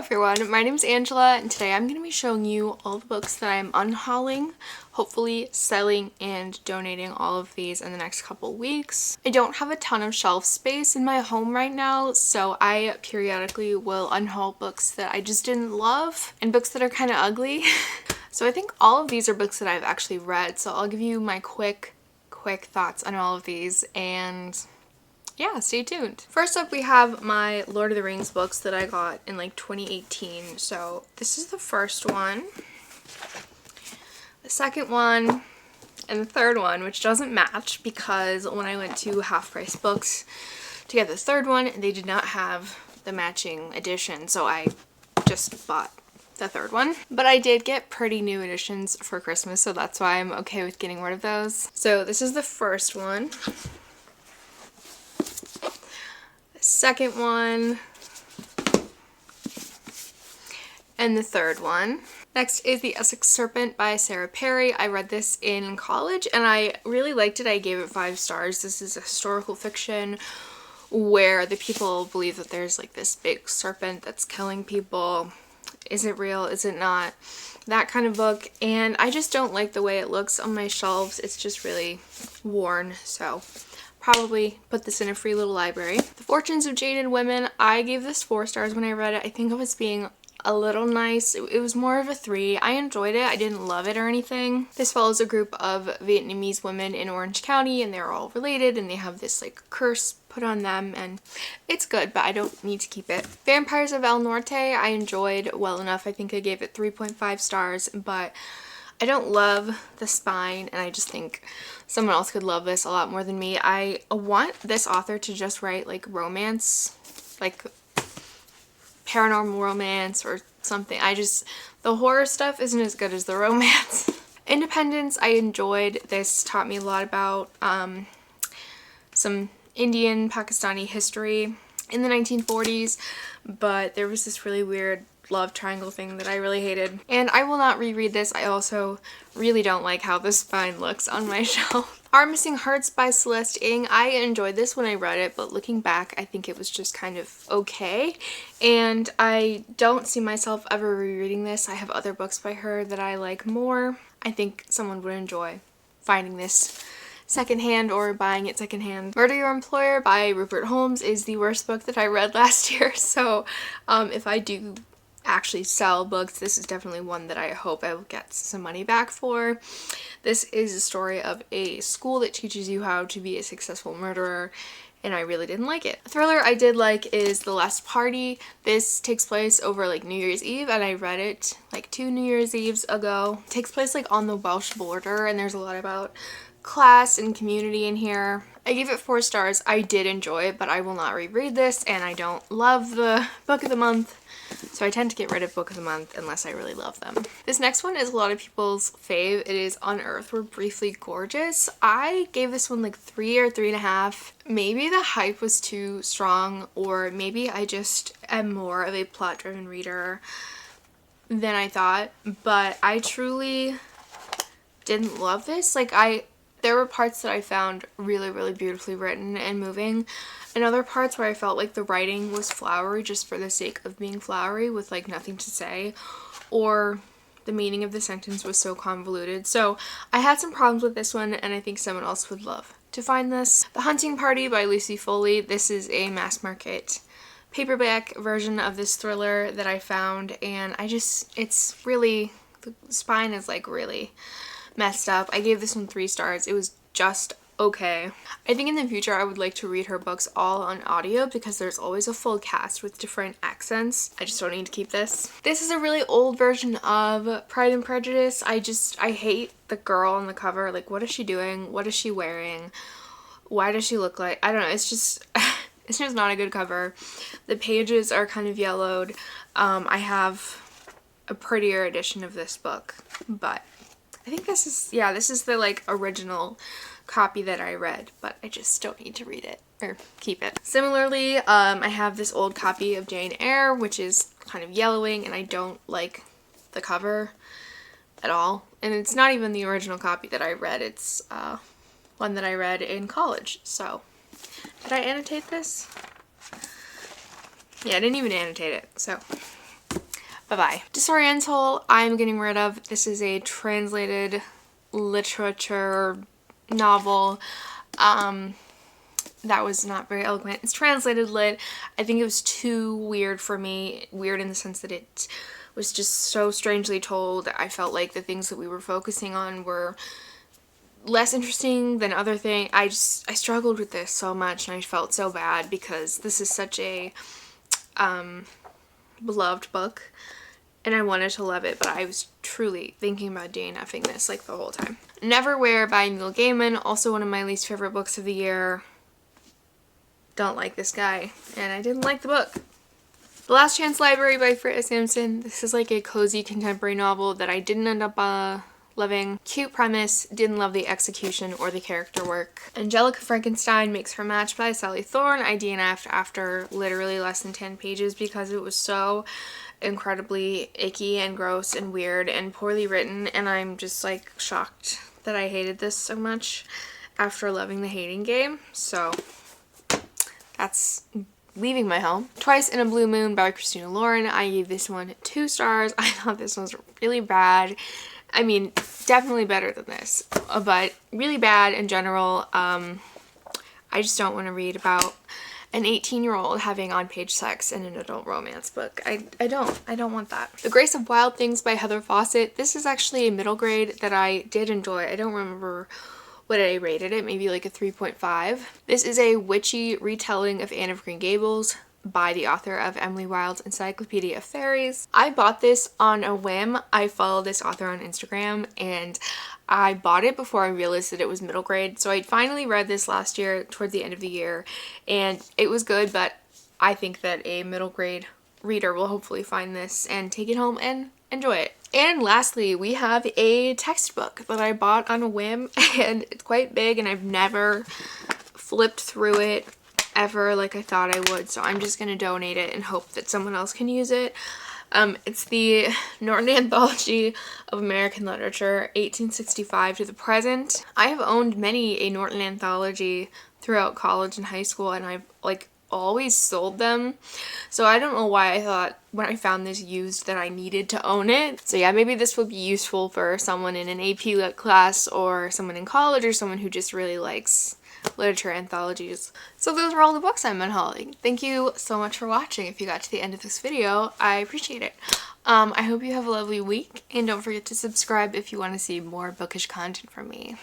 everyone, my name is Angela and today I'm going to be showing you all the books that I'm unhauling, hopefully selling and donating all of these in the next couple weeks. I don't have a ton of shelf space in my home right now, so I periodically will unhaul books that I just didn't love and books that are kind of ugly. So I think all of these are books that I've actually read, so I'll give you my quick thoughts on all of these and yeah, stay tuned. First up, we have my Lord of the Rings books that I got in like 2018. So this is the first one, the second one, and the third one, which doesn't match because when I went to Half Price Books to get the third one, they did not have the matching edition. So I just bought the third one. But I did get pretty new editions for Christmas, so that's why I'm okay with getting rid of those. So this is the first one. Second one, and the third one. Next is The Essex Serpent by Sarah Perry. I read this in college and I really liked it. I gave it 5 stars. This is a historical fiction where the people believe that there's like this big serpent that's killing people. Is it real? Is it not? That kind of book, and I just don't like the way it looks on my shelves. It's just really worn, so probably put this in a free little library. The Fortunes of Jaded Women, I gave this 4 stars when I read it. I think I was being a little nice. It was more of a 3. I enjoyed it. I didn't love it or anything. This follows a group of Vietnamese women in Orange County and they're all related and they have this like curse put on them and it's good, but I don't need to keep it. Vampires of El Norte, I enjoyed well enough. I think I gave it 3.5 stars, but I don't love the spine and I just think someone else could love this a lot more than me. I want this author to just write like romance, like paranormal romance or something. The horror stuff isn't as good as the romance. Independence, I enjoyed. This taught me a lot about some Indian Pakistani history in the 1940s, but there was this really weird love triangle thing that I really hated. And I will not reread this. I also really don't like how the spine looks on my shelf. Our Missing Hearts by Celeste Ng. I enjoyed this when I read it, but looking back, I think it was just kind of okay. And I don't see myself ever rereading this. I have other books by her that I like more. I think someone would enjoy finding this secondhand or buying it secondhand. Murder Your Employer by Rupert Holmes is the worst book that I read last year. So if I do actually sell books, this is definitely one that I hope I will get some money back for. This is a story of a school that teaches you how to be a successful murderer, and I really didn't like it. A thriller I did like is The Last Party. This takes place over like New Year's Eve, and I read it like 2 New Year's Eves ago. It takes place like on the Welsh border, and there's a lot about class and community in here. I gave it 4 stars. I did enjoy it, but I will not reread this, and I don't love the book of the month. So I tend to get rid of book of the month unless I really love them. This next one is a lot of people's fave. It is On Earth We're Briefly Gorgeous. I gave this one like 3 or 3.5. Maybe the hype was too strong, or maybe I just am more of a plot-driven reader than I thought, but I truly didn't love this. There were parts that I found really, really beautifully written and moving, and other parts where I felt like the writing was flowery just for the sake of being flowery with like nothing to say, or the meaning of the sentence was so convoluted. So I had some problems with this one, and I think someone else would love to find this. The Hunting Party by Lucy Foley. This is a mass market paperback version of this thriller that I found, and it's really, the spine is like really messed up. I gave this one 3 stars. It was just okay. I think in the future I would like to read her books all on audio because there's always a full cast with different accents. I just don't need to keep this. This is a really old version of Pride and Prejudice. I hate the girl on the cover. Like, what is she doing? What is she wearing? Why does she look like? I don't know. It's just it's just not a good cover. The pages are kind of yellowed. I have a prettier edition of this book, but I think this is the like original copy that I read, but I just don't need to read it or keep it. Similarly, I have this old copy of Jane Eyre, which is kind of yellowing, and I don't like the cover at all. And it's not even the original copy that I read. It's one that I read in college. So, did I annotate this? Yeah, I didn't even annotate it, so Bye-bye. Disoriental, I'm getting rid of. This is a translated literature novel. That was not very eloquent. It's translated lit. I think it was too weird for me. Weird in the sense that it was just so strangely told. I felt like the things that we were focusing on were less interesting than other things. I struggled with this so much, and I felt so bad because this is such a beloved book and I wanted to love it, but I was truly thinking about DNFing this like the whole time. Neverwhere by Neil Gaiman, also one of my least favorite books of the year. Don't like this guy, and I didn't like the book. The Last Chance Library by Britta Sampson. This is like a cozy contemporary novel that I didn't end up loving. Cute premise, didn't love the execution or the character work. Angelica Frankenstein Makes Her Match by Sally Thorne. I DNF'd after literally less than 10 pages because it was so incredibly icky and gross and weird and poorly written, and I'm just like shocked that I hated this so much after loving The Hating Game. So that's leaving my home. Twice in a Blue Moon by Christina Lauren. I gave this one 2 stars. I thought this one was really bad. I mean, definitely better than this, but really bad in general. I just don't want to read about an 18-year-old having on-page sex in an adult romance book. I don't want that. The Grace of Wild Things by Heather Fawcett. This is actually a middle grade that I did enjoy. I don't remember what I rated it, maybe like a 3.5. This is a witchy retelling of Anne of Green Gables by the author of Emily Wilde's Encyclopedia of Fairies. I bought this on a whim. I follow this author on Instagram, and I bought it before I realized that it was middle grade. So I finally read this last year towards the end of the year, and it was good, but I think that a middle grade reader will hopefully find this and take it home and enjoy it. And lastly, we have a textbook that I bought on a whim, and it's quite big, and I've never flipped through it ever like I thought I would, so I'm just gonna donate it and hope that someone else can use it. It's the Norton Anthology of American Literature, 1865 to the present. I have owned many a Norton anthology throughout college and high school, and I've like always sold them, so I don't know why I thought when I found this used that I needed to own it. So yeah, maybe this would be useful for someone in an AP Lit class, or someone in college, or someone who just really likes literature anthologies. So those are all the books I'm unhauling. Thank you so much for watching. If you got to the end of this video, I appreciate it. I hope you have a lovely week, and don't forget to subscribe if you want to see more bookish content from me.